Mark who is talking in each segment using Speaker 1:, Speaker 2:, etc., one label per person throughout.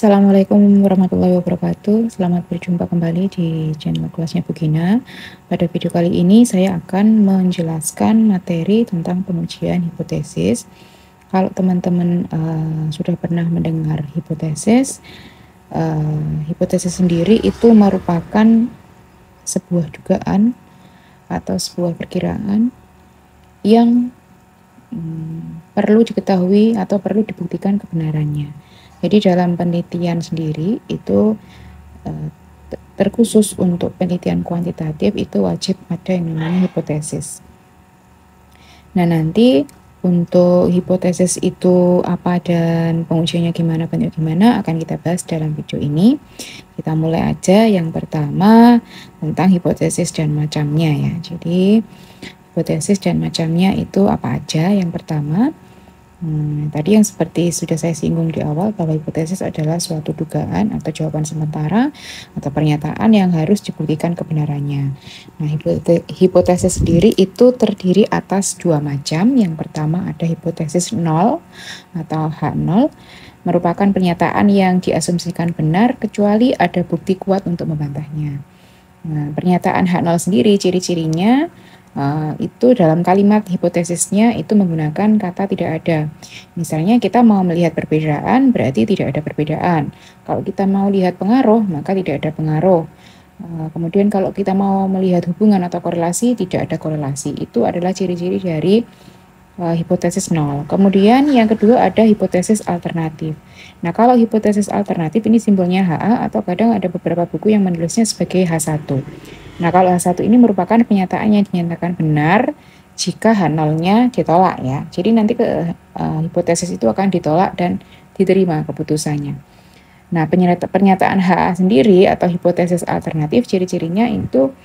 Speaker 1: Assalamualaikum warahmatullahi wabarakatuh. Selamat berjumpa kembali di channel kelasnya Bu Gina. Pada video kali ini saya akan menjelaskan materi tentang pengujian hipotesis. Kalau teman-teman sudah pernah mendengar hipotesis, hipotesis sendiri itu merupakan sebuah dugaan atau sebuah perkiraan yang perlu diketahui atau perlu dibuktikan kebenarannya. Jadi dalam penelitian sendiri itu terkhusus untuk penelitian kuantitatif itu wajib ada yang namanya hipotesis. Nah, nanti untuk hipotesis itu apa dan pengujiannya gimana, bentuknya gimana akan kita bahas dalam video ini. Kita mulai aja yang pertama tentang hipotesis dan macamnya ya. Jadi hipotesis dan macamnya itu apa aja? Yang pertama, tadi yang seperti sudah saya singgung di awal bahwa hipotesis adalah suatu dugaan atau jawaban sementara atau pernyataan yang harus dibuktikan kebenarannya. Nah, hipotesis sendiri itu terdiri atas dua macam. Yang pertama ada hipotesis nol atau H0, merupakan pernyataan yang diasumsikan benar kecuali ada bukti kuat untuk membantahnya. Nah, pernyataan H0 sendiri ciri-cirinya itu dalam kalimat hipotesisnya itu menggunakan kata tidak ada. Misalnya kita mau melihat perbedaan berarti tidak ada perbedaan. Kalau kita mau lihat pengaruh maka tidak ada pengaruh. Kemudian kalau kita mau melihat hubungan atau korelasi tidak ada korelasi. Itu adalah ciri-ciri dari hipotesis nol. Kemudian yang kedua ada hipotesis alternatif. Nah, kalau hipotesis alternatif ini simbolnya HA atau kadang ada beberapa buku yang menulisnya sebagai H1. Nah, kalau H1 ini merupakan pernyataan yang dinyatakan benar jika H0-nya ditolak ya. Jadi nanti hipotesis itu akan ditolak dan diterima keputusannya. Nah, pernyataan HA sendiri atau hipotesis alternatif ciri-cirinya itu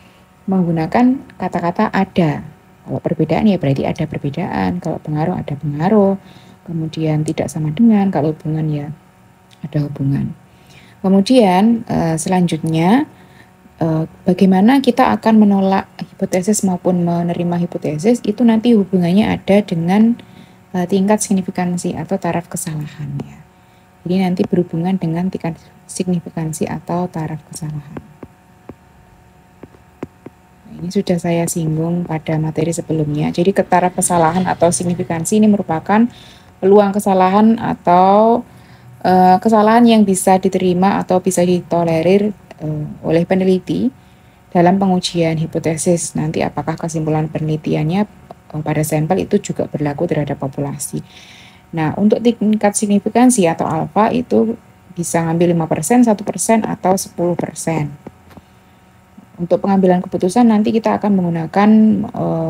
Speaker 1: menggunakan kata-kata ada. Kalau perbedaan ya berarti ada perbedaan, kalau pengaruh ada pengaruh, kemudian tidak sama dengan, kalau hubungan ya ada hubungan. Kemudian selanjutnya bagaimana kita akan menolak hipotesis maupun menerima hipotesis itu nanti hubungannya ada dengan tingkat signifikansi atau taraf kesalahan ya. Jadi nanti berhubungan dengan tingkat signifikansi atau taraf kesalahan. Ini sudah saya singgung pada materi sebelumnya. Jadi taraf kesalahan atau signifikansi ini merupakan peluang kesalahan atau kesalahan yang bisa diterima atau bisa ditolerir oleh peneliti dalam pengujian hipotesis. Nanti apakah kesimpulan penelitiannya pada sampel itu juga berlaku terhadap populasi. Nah, untuk tingkat signifikansi atau alfa itu bisa ngambil 5%, 1%, atau 10%. Untuk pengambilan keputusan nanti kita akan menggunakan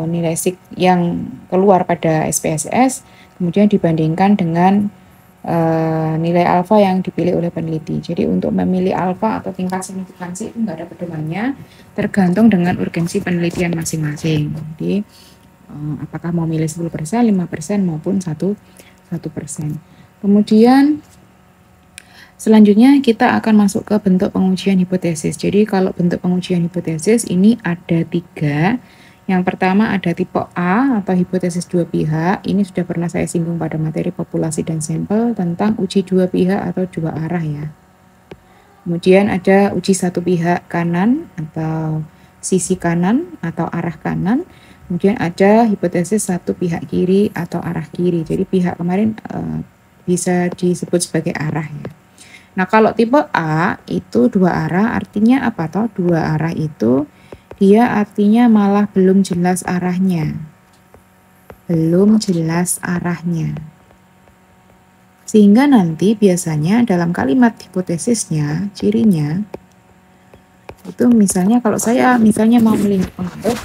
Speaker 1: nilai sig yang keluar pada SPSS, kemudian dibandingkan dengan nilai alfa yang dipilih oleh peneliti. Jadi untuk memilih alfa atau tingkat signifikansi itu nggak ada pedomannya, tergantung dengan urgensi penelitian masing-masing. Jadi apakah mau milih 10%, 5%, maupun 1%. Kemudian selanjutnya kita akan masuk ke bentuk pengujian hipotesis. Jadi kalau bentuk pengujian hipotesis ini ada 3. Yang pertama ada tipe A atau hipotesis dua pihak. Ini sudah pernah saya singgung pada materi populasi dan sampel tentang uji dua pihak atau dua arah ya. Kemudian ada uji satu pihak kanan atau sisi kanan atau arah kanan. Kemudian ada hipotesis satu pihak kiri atau arah kiri. Jadi pihak kemarin bisa disebut sebagai arah ya. Nah, kalau tipe A itu dua arah, artinya apa toh? Dua arah itu dia artinya malah belum jelas arahnya. Belum jelas arahnya. Sehingga nanti biasanya dalam kalimat hipotesisnya, cirinya itu misalnya kalau saya misalnya mau melihat pengaruh,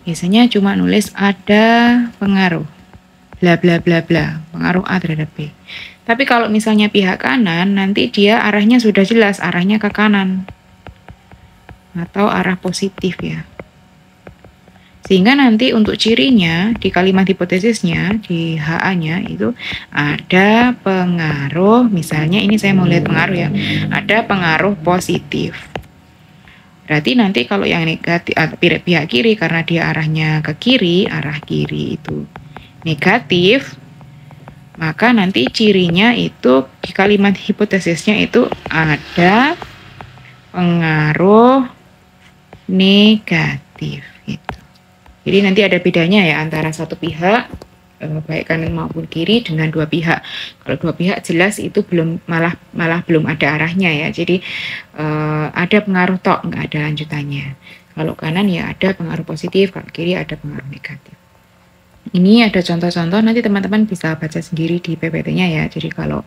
Speaker 1: biasanya cuma nulis ada pengaruh. Bla bla bla bla, pengaruh A terhadap B. Tapi kalau misalnya pihak kanan, nanti dia arahnya sudah jelas, arahnya ke kanan. Atau arah positif ya. Sehingga nanti untuk cirinya, di kalimat hipotesisnya, di HA-nya itu ada pengaruh, misalnya ini saya mau lihat pengaruh ya, ada pengaruh positif. Berarti nanti kalau yang negatif, pihak kiri karena dia arahnya ke kiri, arah kiri itu negatif, maka nanti cirinya itu di kalimat hipotesisnya itu ada pengaruh negatif gitu. Jadi nanti ada bedanya ya antara satu pihak baik kanan maupun kiri dengan dua pihak. Kalau dua pihak jelas itu belum malah belum ada arahnya ya. Jadi ada pengaruh tok, nggak ada lanjutannya. Kalau kanan ya ada pengaruh positif, kalau kiri ada pengaruh negatif. Ini ada contoh-contoh, nanti teman-teman bisa baca sendiri di PPT-nya ya. Jadi kalau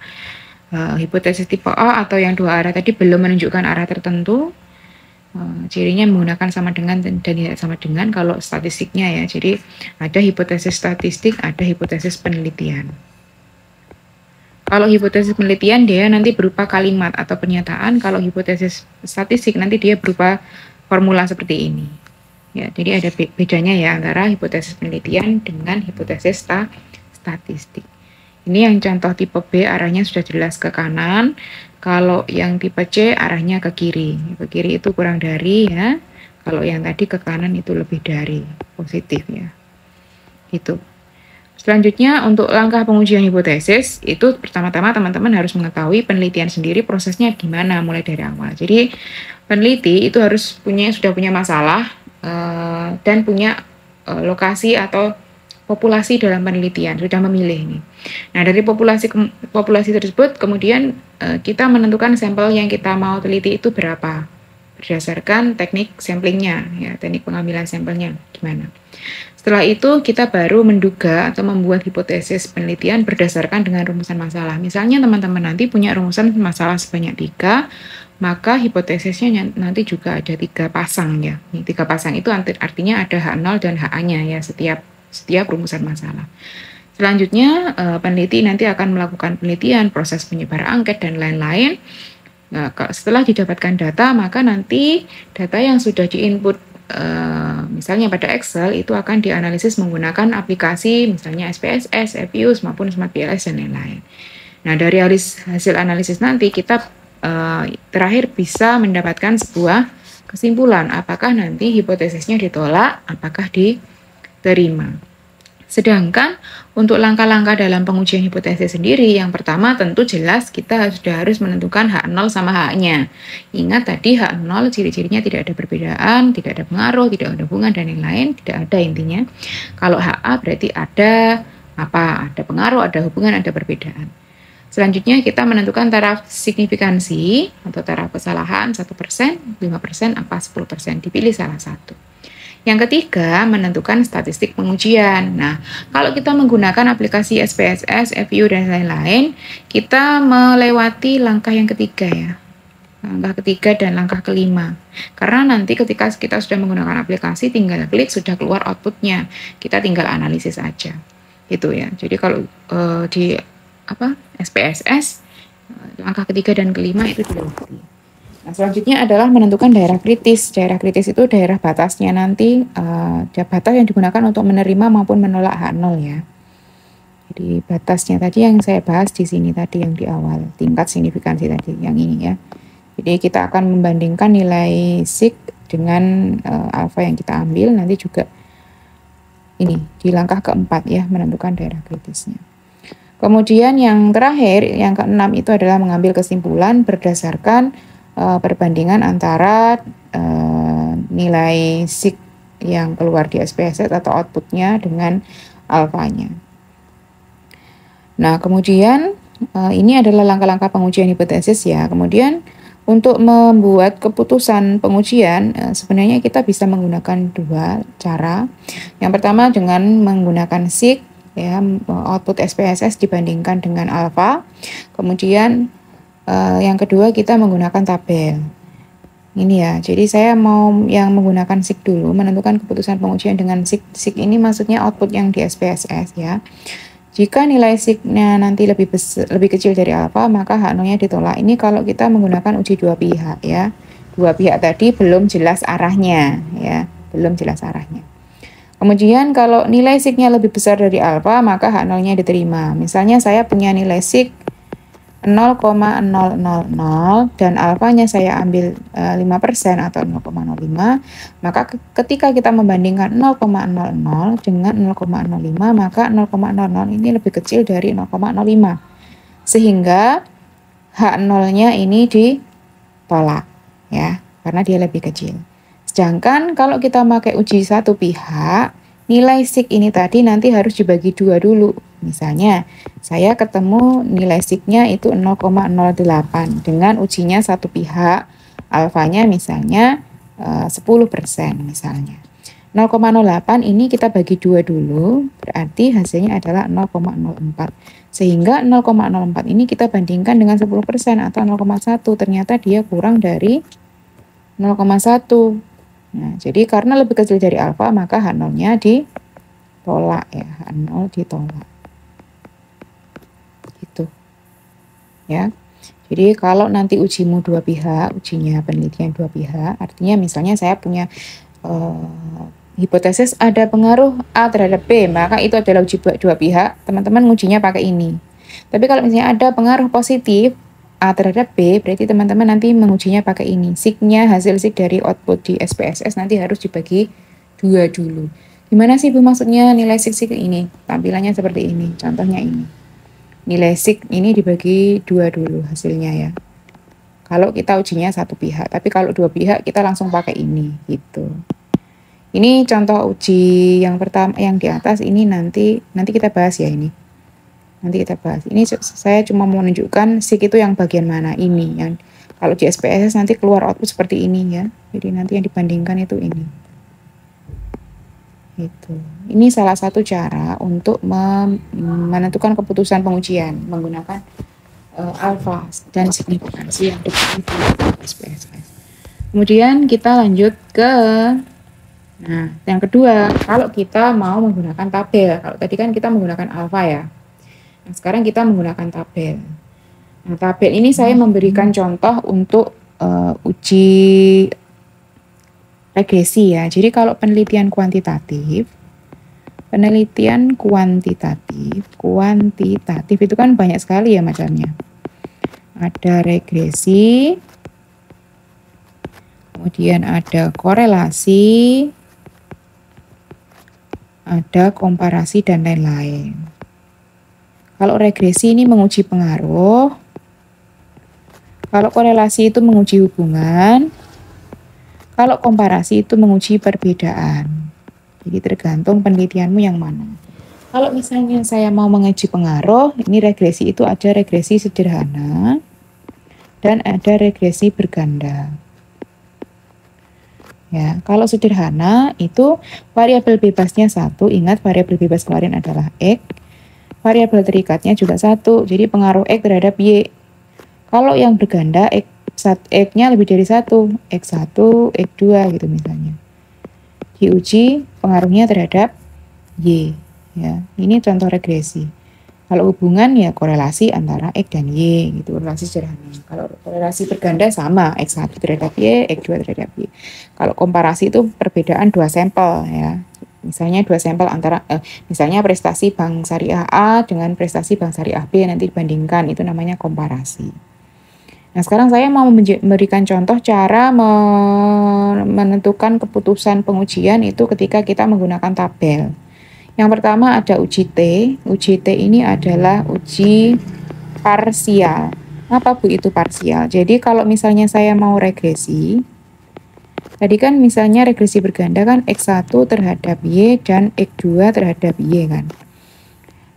Speaker 1: hipotesis tipe A atau yang dua arah tadi belum menunjukkan arah tertentu, cirinya menggunakan sama dengan dan tidak sama dengan kalau statistiknya ya. Jadi ada hipotesis statistik, ada hipotesis penelitian. Kalau hipotesis penelitian dia nanti berupa kalimat atau pernyataan, kalau hipotesis statistik nanti dia berupa formula seperti ini. Ya, jadi ada bedanya ya antara hipotesis penelitian dengan hipotesis statistik. Ini yang contoh tipe B arahnya sudah jelas ke kanan. Kalau yang tipe C arahnya ke kiri. Ke kiri itu kurang dari ya. Kalau yang tadi ke kanan itu lebih dari, positif ya. Gitu. Selanjutnya untuk langkah pengujian hipotesis itu pertama-tama teman-teman harus mengetahui penelitian sendiri prosesnya gimana mulai dari awal. Jadi peneliti itu harus sudah punya masalah dan punya lokasi atau populasi dalam penelitian, sudah memilih nih. Nah, dari populasi tersebut kemudian kita menentukan sampel yang kita mau teliti itu berapa berdasarkan teknik samplingnya ya, teknik pengambilan sampelnya gimana. Setelah itu kita baru menduga atau membuat hipotesis penelitian berdasarkan dengan rumusan masalah. Misalnya teman-teman nanti punya rumusan masalah sebanyak 3, maka hipotesisnya nanti juga ada 3 pasang ya. 3 pasang itu artinya ada H0 dan HA-nya ya setiap rumusan masalah. Selanjutnya peneliti nanti akan melakukan penelitian, proses penyebar angket dan lain-lain. Nah, setelah didapatkan data, maka nanti data yang sudah diinput misalnya pada Excel itu akan dianalisis menggunakan aplikasi misalnya SPSS, Epius maupun Smart PLS dan lain-lain. Nah, dari hasil analisis nanti kita terakhir bisa mendapatkan sebuah kesimpulan apakah nanti hipotesisnya ditolak, apakah diterima. Sedangkan untuk langkah-langkah dalam pengujian hipotesis sendiri, yang pertama tentu jelas kita sudah harus menentukan H0 sama H-nya. Ingat tadi H0 ciri-cirinya tidak ada perbedaan, tidak ada pengaruh, tidak ada hubungan dan lain-lain, tidak ada intinya. Kalau HA berarti ada apa? Ada pengaruh, ada hubungan, ada perbedaan. Selanjutnya kita menentukan taraf signifikansi atau taraf kesalahan 1%, 5%, apa 10%. Dipilih salah satu. Yang ketiga, menentukan statistik pengujian. Nah, kalau kita menggunakan aplikasi SPSS, FU, dan lain-lain, kita melewati langkah yang ketiga ya. Langkah ketiga dan langkah kelima. Karena nanti ketika kita sudah menggunakan aplikasi, tinggal klik, sudah keluar outputnya. Kita tinggal analisis aja. Gitu ya. Jadi kalau di SPSS, langkah ketiga dan kelima itu dilewati. Nah, selanjutnya adalah menentukan daerah kritis. Daerah kritis itu daerah batasnya nanti, batas yang digunakan untuk menerima maupun menolak H0 ya. Jadi batasnya tadi yang saya bahas di sini tadi yang di awal, tingkat signifikansi tadi yang ini ya. Jadi kita akan membandingkan nilai sig dengan alfa yang kita ambil, nanti juga ini di langkah keempat ya, menentukan daerah kritisnya. Kemudian yang terakhir, yang keenam itu adalah mengambil kesimpulan berdasarkan perbandingan antara nilai sig yang keluar di SPSS atau outputnya dengan alfanya. Nah, kemudian ini adalah langkah-langkah pengujian hipotesis ya. Kemudian untuk membuat keputusan pengujian sebenarnya kita bisa menggunakan 2 cara. Yang pertama dengan menggunakan sig ya, output SPSS dibandingkan dengan alfa. Kemudian yang kedua kita menggunakan tabel. Ini ya, jadi saya mau yang menggunakan sig dulu, menentukan keputusan pengujian dengan sig. Sig ini maksudnya output yang di SPSS ya. Jika nilai sig-nya nanti lebih kecil dari alfa, maka H0-nya ditolak. Ini kalau kita menggunakan uji 2 pihak ya. 2 pihak tadi belum jelas arahnya ya, belum jelas arahnya. Kemudian kalau nilai sig-nya lebih besar dari alfa, maka H0-nya diterima. Misalnya saya punya nilai sig 0,000 dan alfanya saya ambil 5% atau 0,05, maka ketika kita membandingkan 0,00 dengan 0,05, maka 0,00 ini lebih kecil dari 0,05, sehingga H0-nya ini ditolak ya, karena dia lebih kecil. Sedangkan kalau kita pakai uji satu pihak, nilai sig ini tadi nanti harus dibagi dua dulu. Misalnya, saya ketemu nilai sig-nya itu 0,08 dengan ujinya satu pihak, alfanya misalnya 10% misalnya. 0,08 ini kita bagi dua dulu, berarti hasilnya adalah 0,04. Sehingga 0,04 ini kita bandingkan dengan 10% atau 0,1, ternyata dia kurang dari 0,1. Nah, jadi karena lebih kecil dari alfa, maka H0-nya ditolak ya, H0 ditolak. Gitu. Ya. Jadi kalau nanti ujimu dua pihak, ujinya penelitian dua pihak, artinya misalnya saya punya hipotesis ada pengaruh A terhadap B, maka itu adalah uji dua pihak, teman-teman ngujinya pakai ini. Tapi kalau misalnya ada pengaruh positif A terhadap B, berarti teman-teman nanti mengujinya pakai ini. Sig-nya, hasil sig dari output di SPSS nanti harus dibagi dua dulu. Gimana sih Bu maksudnya nilai sig ini? Tampilannya seperti ini, contohnya ini. Nilai sig ini dibagi dua dulu hasilnya ya. Kalau kita ujinya satu pihak, tapi kalau dua pihak kita langsung pakai ini gitu. Ini contoh uji yang pertama, yang di atas ini nanti kita bahas ya ini. Nanti kita bahas. Ini saya cuma mau menunjukkan sig itu yang bagian mana ini. Yang kalau di SPSS nanti keluar output seperti ini ya. Jadi nanti yang dibandingkan itu ini. Gitu. Ini salah satu cara untuk menentukan keputusan pengujian menggunakan alfa dan signifikansi yang definisi di SPSS. Kemudian kita lanjut ke yang kedua, kalau kita mau menggunakan tabel. Kalau tadi kan kita menggunakan alfa ya. Nah, sekarang kita menggunakan tabel. Nah, tabel ini saya memberikan contoh untuk uji regresi ya. Jadi kalau penelitian kuantitatif itu kan banyak sekali ya macamnya. Ada regresi, kemudian ada korelasi, ada komparasi dan lain-lain. Kalau regresi ini menguji pengaruh, kalau korelasi itu menguji hubungan, kalau komparasi itu menguji perbedaan. Jadi tergantung penelitianmu yang mana. Kalau misalnya saya mau menguji pengaruh, ini regresi itu ada regresi sederhana dan ada regresi berganda. Ya, kalau sederhana itu variabel bebasnya 1, ingat variabel bebas kemarin adalah X. Variabel terikatnya juga 1, jadi pengaruh X terhadap Y. Kalau yang berganda X-nya lebih dari 1, X1, X2 gitu misalnya. Diuji pengaruhnya terhadap Y. Ya, ini contoh regresi. Kalau hubungan ya korelasi antara X dan Y gitu, korelasi sederhana. Kalau korelasi berganda sama, X1 terhadap Y, X2 terhadap Y. Kalau komparasi itu perbedaan dua sampel ya. Misalnya dua sampel antara misalnya prestasi bank syariah A dengan prestasi bank syariah B nanti dibandingkan, itu namanya komparasi. Nah, sekarang saya mau memberikan contoh cara menentukan keputusan pengujian itu ketika kita menggunakan tabel. Yang pertama ada uji T. Uji T ini adalah uji parsial. Apa Bu itu parsial? Jadi kalau misalnya saya mau regresi, tadi kan misalnya regresi berganda kan X1 terhadap Y dan X2 terhadap Y kan.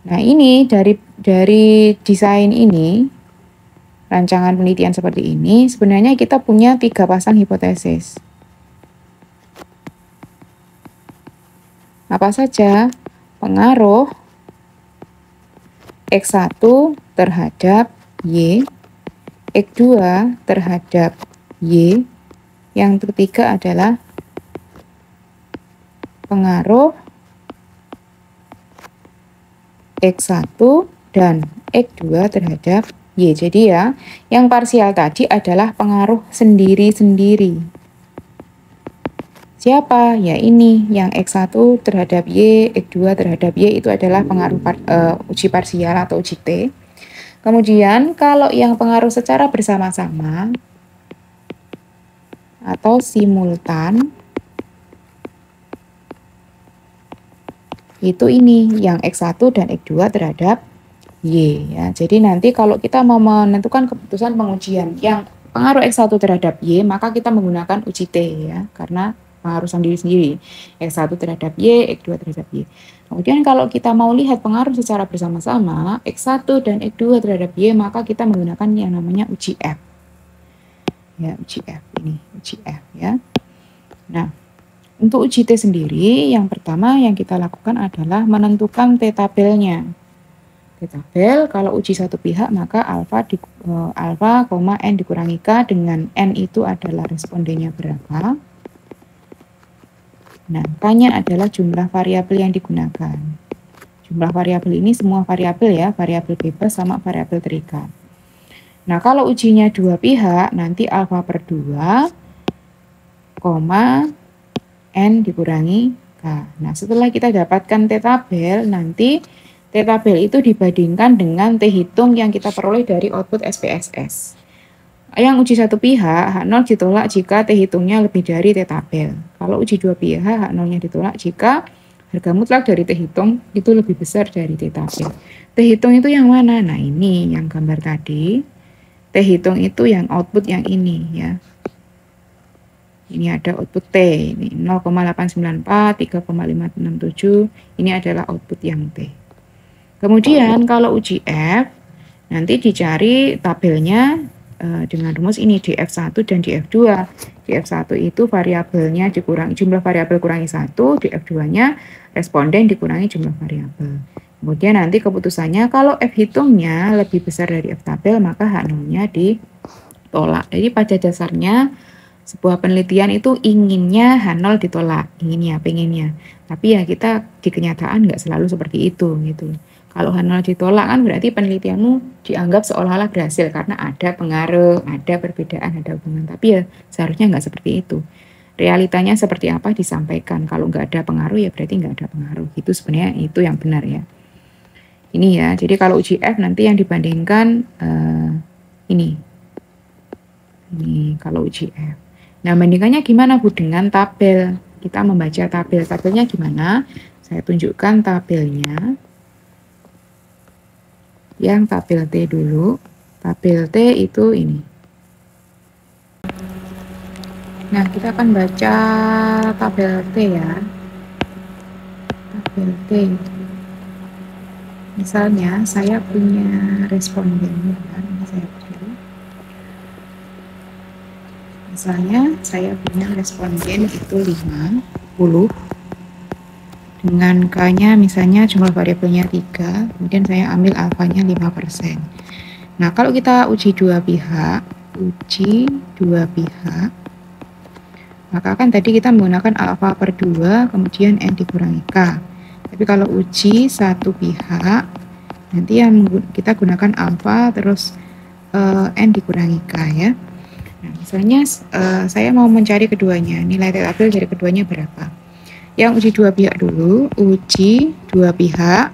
Speaker 1: Nah, ini dari desain ini, rancangan penelitian seperti ini, sebenarnya kita punya 3 pasang hipotesis. Apa saja? Pengaruh X1 terhadap Y, X2 terhadap Y, yang ketiga adalah pengaruh X1 dan X2 terhadap Y. Jadi ya, yang parsial tadi adalah pengaruh sendiri-sendiri. Siapa? Ya ini, yang X1 terhadap Y, X2 terhadap Y itu adalah pengaruh uji parsial atau uji T. Kemudian kalau yang pengaruh secara bersama-sama atau simultan, itu ini yang X1 dan X2 terhadap Y ya. Jadi nanti kalau kita mau menentukan keputusan pengujian yang pengaruh X1 terhadap Y, maka kita menggunakan uji T ya, karena pengaruh sendiri-sendiri. X1 terhadap Y, X2 terhadap Y. Kemudian kalau kita mau lihat pengaruh secara bersama-sama, X1 dan X2 terhadap Y, maka kita menggunakan yang namanya uji F. Ya, uji F ini, uji F ya. Nah, untuk uji T sendiri, yang pertama yang kita lakukan adalah menentukan T-tabelnya. T-tabel, kalau uji satu pihak, maka alfa, N dikurangi K, dengan N itu adalah respondennya berapa. Nah, K-nya adalah jumlah variabel yang digunakan. Jumlah variabel ini semua variabel ya, variabel bebas sama variabel terikat. Nah, kalau ujinya dua pihak, nanti alfa per 2, N dikurangi K. Nah, setelah kita dapatkan T-tabel, nanti T-tabel itu dibandingkan dengan T hitung yang kita peroleh dari output SPSS. Yang uji satu pihak, H0 ditolak jika T hitungnya lebih dari T-tabel. Kalau uji dua pihak, H0-nya ditolak jika harga mutlak dari T hitung itu lebih besar dari T-tabel. T hitung itu yang mana? Nah, ini yang gambar tadi. T hitung itu yang output yang ini ya. Ini ada output T, ini 0,894, 3,567, ini adalah output yang T. Kemudian kalau uji F, nanti dicari tabelnya dengan rumus ini df1 dan df2. Df1 itu variabelnya dikurangi, jumlah variabel kurangi 1, df2-nya responden dikurangi jumlah variabel. Kemudian nanti keputusannya kalau F hitungnya lebih besar dari F tabel, maka H0-nya ditolak. Jadi pada dasarnya sebuah penelitian itu inginnya H0 ditolak, pengennya. Tapi ya kita di kenyataan nggak selalu seperti itu gitu. Kalau H0 ditolak kan berarti penelitianmu dianggap seolah-olah berhasil karena ada pengaruh, ada perbedaan, ada hubungan. Tapi ya seharusnya nggak seperti itu. Realitanya seperti apa disampaikan. Kalau nggak ada pengaruh ya berarti nggak ada pengaruh. Itu sebenarnya itu yang benar ya. Ini ya, jadi kalau uji F nanti yang dibandingkan ini kalau uji F. Nah, bandingannya gimana Bu? Dengan tabel. Kita membaca tabel. Tabelnya gimana? Saya tunjukkan tabelnya. Yang tabel T dulu. Tabel T itu ini. Nah, kita akan baca tabel T ya. Tabel T. Misalnya, saya punya responden. Misalnya, saya punya responden itu 50. Dengan K-nya misalnya jumlah variabelnya 3, kemudian saya ambil alfanya 5%. Nah, kalau kita uji dua pihak, maka kan tadi kita menggunakan alfa per 2, kemudian N dikurangi K. Tapi kalau uji satu pihak, nanti yang kita gunakan alfa terus N dikurangi K ya. Nah, misalnya saya mau mencari keduanya, nilai T-tabel dari keduanya berapa? Yang uji dua pihak dulu, uji dua pihak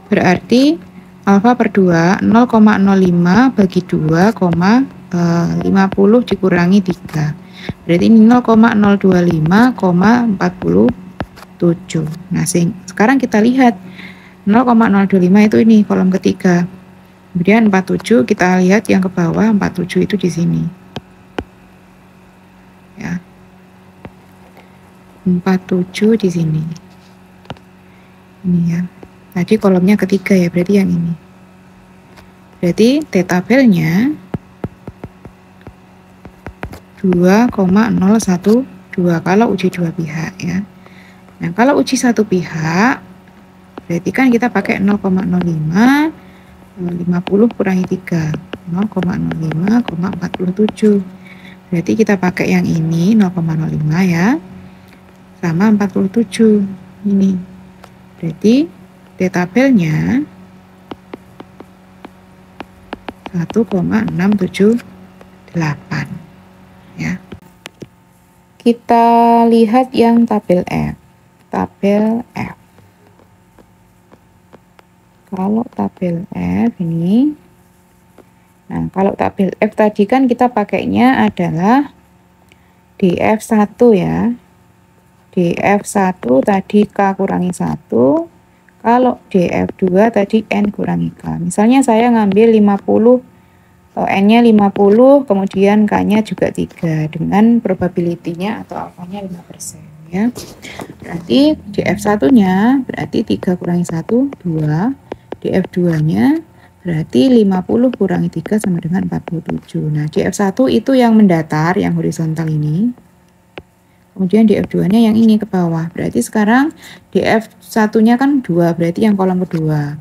Speaker 1: berarti alfa per 2 0,05 bagi 2,50 dikurangi 3. Berarti ini 0,025,47. Nah, sekarang kita lihat 0,025 itu ini kolom ketiga. Kemudian 47 kita lihat yang ke bawah, 47 itu di sini. Ya. 47 di sini. Ini ya. Tadi kolomnya ketiga ya, berarti yang ini. Berarti T-tabelnya 2,012 kalau uji dua pihak ya. Nah, kalau uji satu pihak berarti kan kita pakai 0,05 50 kurangi 3 0,05,47. Berarti kita pakai yang ini 0,05 ya, sama 47 ini. Berarti T-tabelnya 1,678 ya. Kita lihat yang tabel F. Tabel F. Kalau tabel F ini, nah kalau tabel F tadi kan kita pakainya adalah DF1 ya. DF1 tadi K kurangi 1. Kalau DF2 tadi N kurangi K. Misalnya saya ngambil 50, N-nya 50, kemudian K-nya juga 3. Dengan probability-nya atau alfanya 5% ya. Berarti DF1-nya berarti 3 kurangi 1, 2. DF2-nya berarti 50 kurangi 3 sama dengan 47. Nah, DF1 itu yang mendatar, yang horizontal ini. Kemudian DF2-nya yang ini ke bawah. Berarti sekarang DF1-nya kan 2, berarti yang kolom kedua.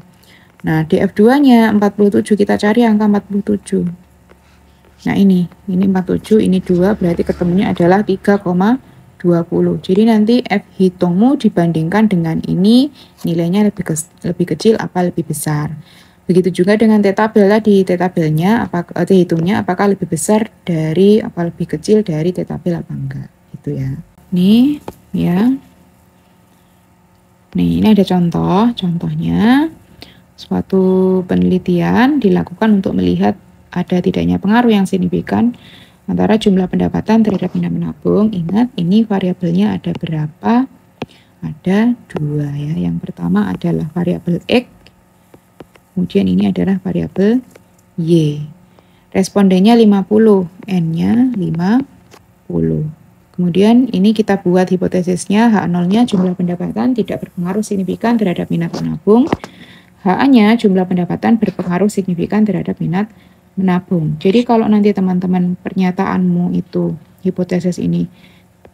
Speaker 1: Nah, DF2-nya 47, kita cari angka 47. Nah, ini 47, ini 2, berarti ketemunya adalah 3,20. Jadi nanti F hitungmu dibandingkan dengan ini, nilainya lebih kecil apa lebih besar. Begitu juga dengan T tabel tadi, T tabelnya T hitungnya apakah lebih besar dari apa lebih kecil dari T tabel apa enggak, gitu ya. Nih, ya. Nih, ini ada contohnya. Suatu penelitian dilakukan untuk melihat ada tidaknya pengaruh yang signifikan antara jumlah pendapatan terhadap minat menabung. Ingat, ini variabelnya ada berapa? Ada 2 ya. Yang pertama adalah variabel X, kemudian ini adalah variabel Y. Respondennya 50, N-nya 50. Kemudian ini kita buat hipotesisnya, H0-nya jumlah pendapatan tidak berpengaruh signifikan terhadap minat menabung. H-nya jumlah pendapatan berpengaruh signifikan terhadap minat menabung. Jadi kalau nanti teman-teman pernyataanmu itu hipotesis ini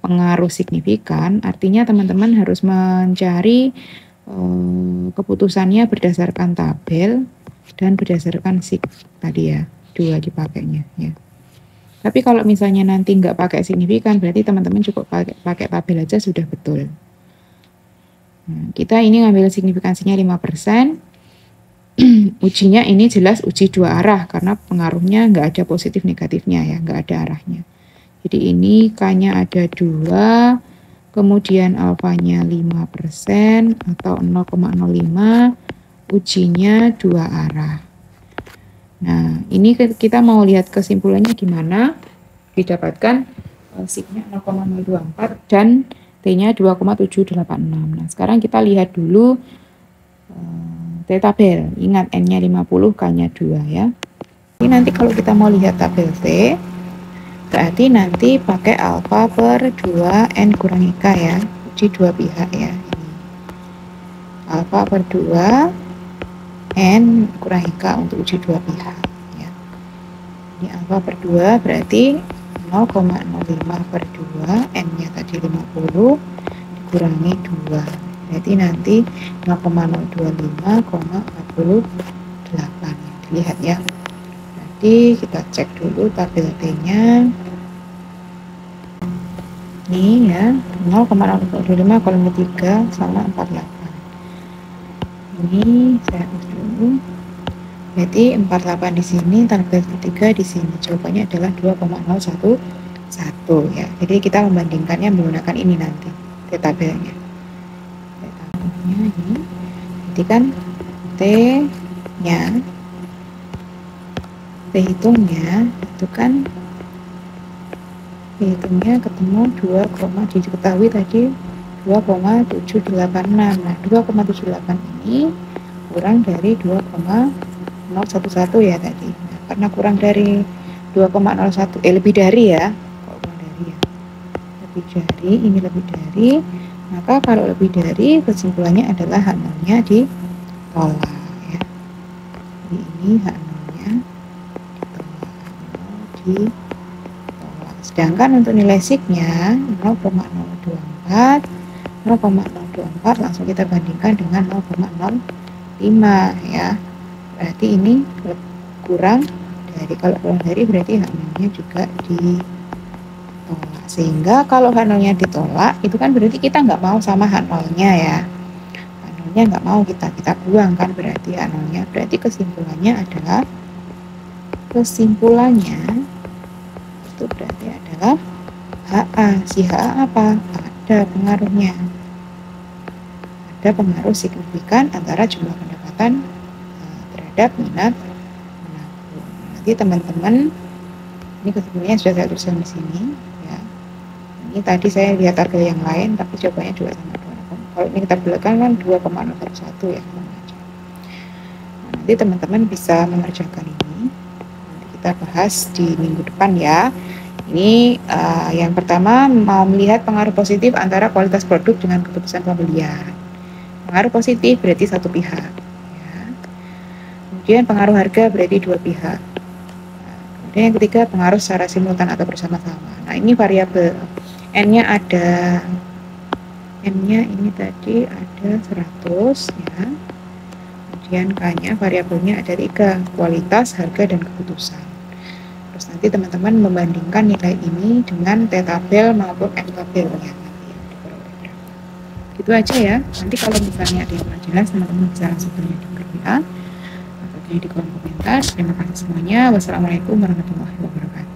Speaker 1: pengaruh signifikan, artinya teman-teman harus mencari keputusannya berdasarkan tabel dan berdasarkan SIG tadi ya, 2 dipakainya ya. Tapi kalau misalnya nanti nggak pakai signifikan, berarti teman-teman cukup pakai tabel aja sudah betul. Nah, kita ini ngambil signifikansinya 5%. Ujinya ini jelas uji 2 arah, karena pengaruhnya nggak ada positif negatifnya ya, nggak ada arahnya. Jadi ini K-nya ada 2, kemudian alfanya 5% atau 0,05, ujinya 2 arah. Nah, ini kita mau lihat kesimpulannya gimana. Didapatkan signya 0,024 dan T-nya 2,786. Nah, sekarang kita lihat dulu T tabel. Ingat N-nya 50, K-nya 2 ya. Ini nanti kalau kita mau lihat tabel T, berarti nanti pakai alfa per 2 N kurangi K ya. Uji 2 pihak ya. Ini. Alfa per 2 N kurangi K untuk uji 2 pihak ya. Ini alfa per 2 berarti 0,05 per 2, N-nya tadi 50 dikurangi 2, berarti nanti 0,025,48. Lihat ya. Berarti kita cek dulu tabel T-nya. Ini ya, 0,025 kolom ketiga sama 48. Ini saya hapus dulu. Berarti 48 di sini, tabel ketiga di sini. Jawabannya adalah 2,011 ya. Jadi kita membandingkannya menggunakan ini nanti, T tabelnya. T tabelnya ini. Berarti kan T-nya, T hitungnya itu kan hitungnya ketemu 2, diketahui tadi 2,786. Nah, 2,78 ini kurang dari 2,011 ya tadi. Nah, karena kurang dari 2,01, lebih dari ya. Kalau kurang dari ya. Lebih dari, ini lebih dari. Maka kalau lebih dari, kesimpulannya adalah H0-nya ditolak ya. Jadi ini H0-nya ditolak. Sedangkan untuk nilai SIG-nya 0,024 langsung kita bandingkan dengan 0,05 ya. Berarti ini kurang dari, kalau kurang dari berarti H0-nya juga ditolak. Sehingga kalau H0-nya ditolak itu kan berarti kita nggak mau sama H0-nya ya. H0-nya nggak mau, kita buang kan berarti H0-nya. Berarti kesimpulannya adalah itu berarti adalah HA. Si HA apa? Ada pengaruhnya. Ada pengaruh signifikan antara jumlah pendapatan terhadap minat menabung. Nanti teman-teman, ini keseluruhannya sudah saya tuliskan di sini ya. Ini tadi saya lihat harga yang lain, tapi jawabannya juga sama 2. Kalau ini kita belikan kan 2,011 ya. Nanti teman-teman bisa mengerjakan ini. Nanti kita bahas di minggu depan ya. Ini yang pertama mau melihat pengaruh positif antara kualitas produk dengan keputusan pembelian. Pengaruh positif berarti satu pihak. Ya. Kemudian pengaruh harga berarti dua pihak. Kemudian yang ketiga pengaruh secara simultan atau bersama-sama. Nah ini variabel. N-nya ada, N-nya ini tadi ada 100 ya. Kemudian K-nya variabelnya ada 3, kualitas, harga, dan keputusan. Terus nanti teman-teman membandingkan nilai ini dengan T-tabel maupun M-tabel ya. Gitu aja ya. Nanti kalau misalnya ada yang kurang jelas, teman-teman bisa langsung tanya di grup WA atau di kolom komentar. Terima kasih semuanya. Wassalamualaikum warahmatullahi wabarakatuh.